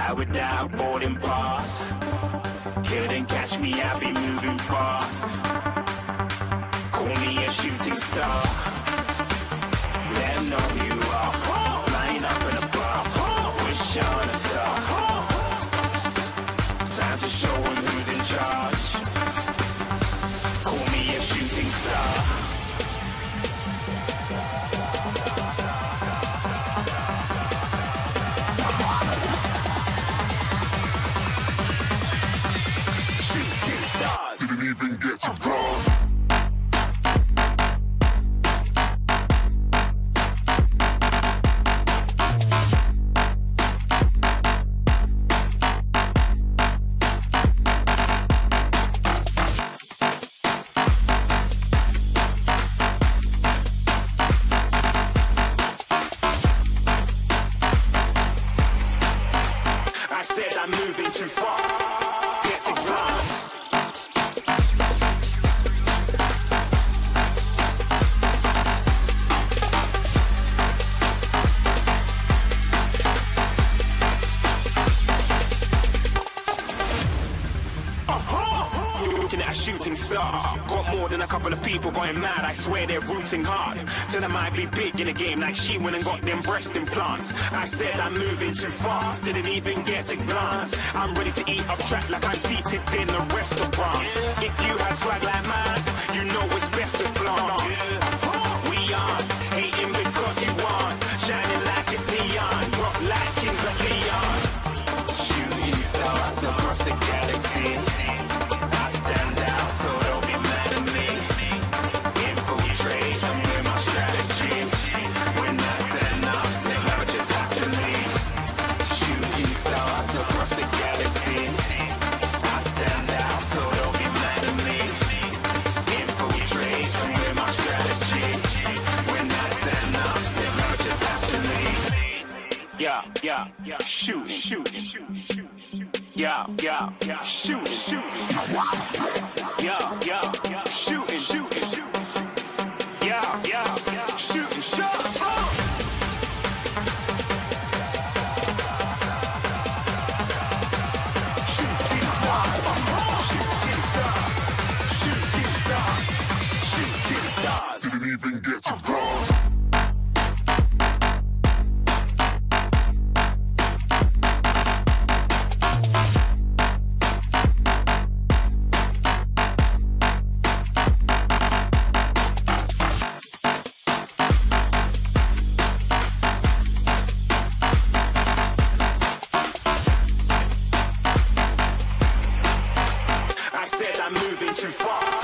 Fly without boarding pass. Couldn't catch me, I'll be moving fast. Call me a shooting star. Let 'em know who you are. Flying up in a bar. Wish on a star. Time to show 'em who's in charge. Call me a shooting star. Didn't even get to cross. I said I'm moving too far. Get to glass. Looking at a shooting star. Got more than a couple of people going mad. I swear they're rooting hard. Till I might be big in the game like she went and got them breast implants. I said I'm moving too fast. Didn't even get a glance. I'm ready to eat up track like I'm seated in a restaurant. If you had swag like mine, you know it's best to flaunt. We aren't hating because you aren't. Shining like it's neon. Rock like kings like Leon. Shooting stars across the galaxy. I stand out, so don't be mad at me. Infiltrate, I'm with my strategy. When I turn up, then I just have to leave. Shooting stars across the galaxy. I stand out, so don't be mad at me. Infiltrate, I'm with my strategy. When I turn up, then I just have to leave. Yeah, shoot, shoot. Yeah, shoot, shoot. Yeah, shooting, shooting. Yeah, shooting shots. Shooting stars, shooting stars, shooting stars, shooting stars. Didn't even get to cross. I said I'm moving too far.